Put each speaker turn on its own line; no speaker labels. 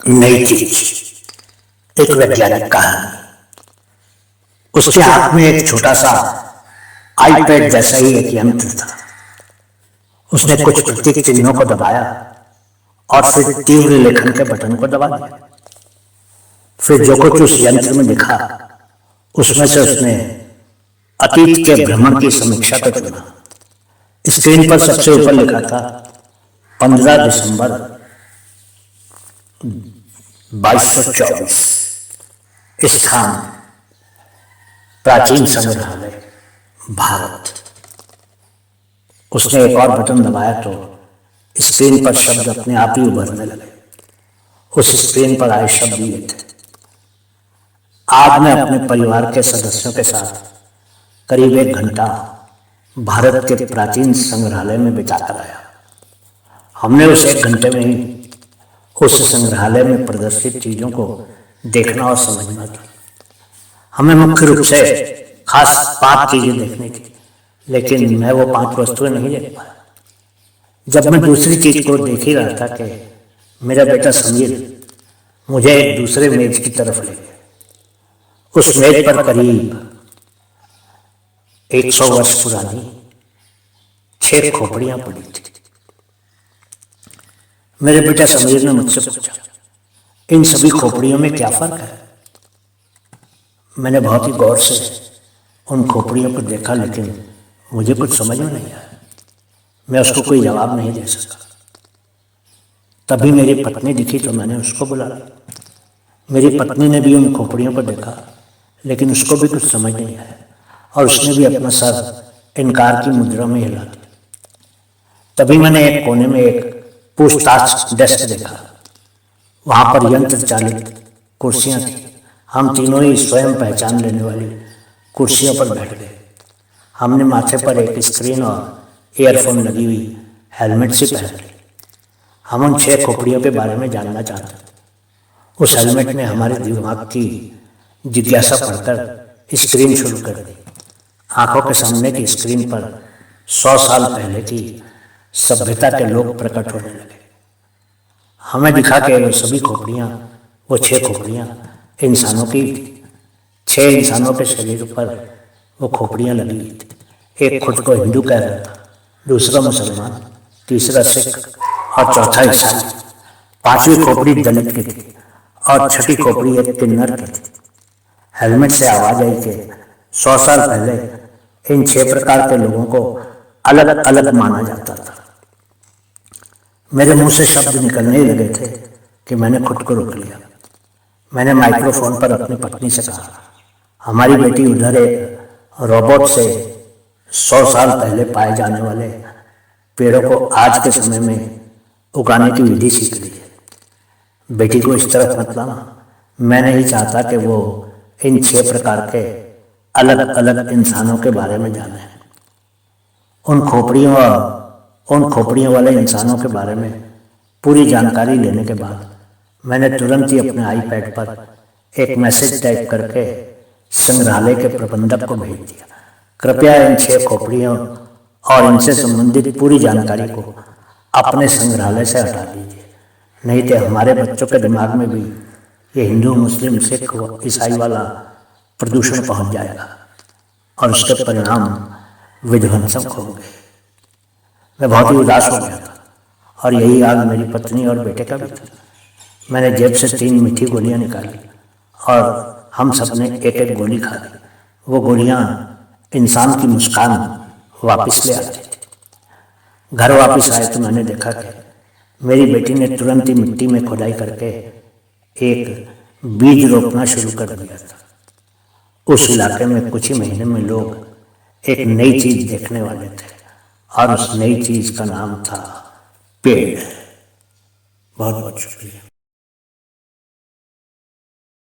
नई चीज, एक वैज्ञानिक कहानी। उसके हाथ में एक छोटा सा आईपैड जैसा ही एक यंत्र था। उसने कुछ प्रतीक चिन्हों को दबाया और फिर तीव्र लेखन के बटन को दबा दिया। फिर जो कुछ उस यंत्र में लिखा उसमें से उसने अतीत के भ्रमण की समीक्षा को चुना। स्क्रीन पर सबसे ऊपर लिखा था 15 दिसंबर 2224, स्थान प्राचीन संग्रहालय, भारत। उसने एक और बटन दबाया तो स्क्रीन पर शब्द अपने आप ही उभरने लगे। उस स्क्रीन पर आए शब्द ये थे: आज मैं अपने परिवार के सदस्यों के साथ करीब 1 घंटा भारत के प्राचीन संग्रहालय में बिताकर आया। हमने उस 1 घंटे में ही उस संग्रहालय में प्रदर्शित चीजों को देखना और समझना था। हमें मुख्य रूप से खास 5 चीजें देखनी थी, लेकिन मैं वो 5 वस्तुएं नहीं देख पाया। जब मैं दूसरी चीज को देख ही रहा था कि मेरा बेटा समीर मुझे एक दूसरे मेज की तरफ ले गया। उस मेज पर करीब 100 वर्ष पुरानी 6 खोपड़ियां पड़ी थी। मेरे बेटा समीर ने मुझसे पूछा, इन सभी खोपड़ियों में क्या फर्क है? मैंने बहुत ही गौर से उन खोपड़ियों को देखा, लेकिन मुझे कुछ समझ में नहीं आया। मैं उसको कोई जवाब नहीं दे सका। तभी मेरी पत्नी दिखी तो मैंने उसको बुलाया। मेरी पत्नी ने भी उन खोपड़ियों को देखा, लेकिन उसको भी कुछ समझ नहीं आया और उसने भी अपना सर इनकार की मुद्रा में हिला दिया। तभी मैंने एक कोने में एक पूछताछ डेस्क देखा। वहां पर यंत्र चालित कुर्सियां थी। हम तीनों ही स्वयं पहचान लेने वाली कुर्सियों पर बैठ गए। हमने माथे पर एक स्क्रीन और ईयरफोन लगी हुई हेलमेट सी पहन ली। हम उन 6 खोपड़ियों के बारे में जानना चाहते थे। उस हेलमेट ने हमारे दिमाग की जिज्ञासा पढ़कर स्क्रीन शुरू कर दी। आंखों के सामने की स्क्रीन पर 100 साल पहले की सभ्यता के लोग प्रकट होने लगे। हमें दिखा कि वो सभी खोपड़ियां, वो 6 खोपड़ियां इंसानों की थी। 6 इंसानों के शरीर पर वो खोपड़ियां लगी हुई थी। एक खुद को हिंदू कह रहा था, दूसरा मुसलमान, तीसरा सिख और चौथा ईसाई। 5वीं खोपड़ी दलित की थी और 6ठी खोपड़ी एक किन्नर की थी। हेलमेट से आवाज आई कि 100 साल पहले इन 6 प्रकार के लोगों को अलग अलग माना जाता था। मेरे मुंह से शब्द निकलने ही लगे थे कि मैंने खुद को रोक लिया। मैंने माइक्रोफोन पर अपनी पत्नी से कहा, हमारी बेटी उधर एक रोबोट से 100 साल पहले पाए जाने वाले पेड़ों को आज के समय में उगाने की विधि सीख ली है। बेटी को इस तरफ मत लाना। मैं नहीं चाहता कि वो इन 6 प्रकार के अलग अलग इंसानों के बारे में जाने। उन खोपड़ियों वाले इंसानों के बारे में पूरी जानकारी लेने के बाद मैंने तुरंत ही अपने आईपैड पर एक मैसेज टाइप करके संग्रहालय के प्रबंधक को भेज दिया, कृपया इन 6 खोपड़ियों और इनसे संबंधित पूरी जानकारी को अपने संग्रहालय से हटा दीजिए, नहीं तो हमारे बच्चों के दिमाग में भी ये हिंदू, मुस्लिम, सिख व ईसाई वाला प्रदूषण पहुंच जाएगा और उसके परिणाम विध्वंसक होंगे। मैं बहुत ही उदास हो गया था और यही हाल मेरी पत्नी और बेटे का भी था। मैंने जेब से 3 मीठी गोलियां निकाली और हम सबने एक एक गोली खा ली। वो गोलियां इंसान की मुस्कान वापस ले आती थी। घर वापस आए तो मैंने देखा कि मेरी बेटी ने तुरंत ही मिट्टी में खुदाई करके एक बीज रोपना शुरू कर दिया था। उस इलाके में कुछ ही महीने में लोग एक नई चीज देखने वाले थे और उस नई चीज का नाम था पेड़। बहुत बहुत शुक्रिया।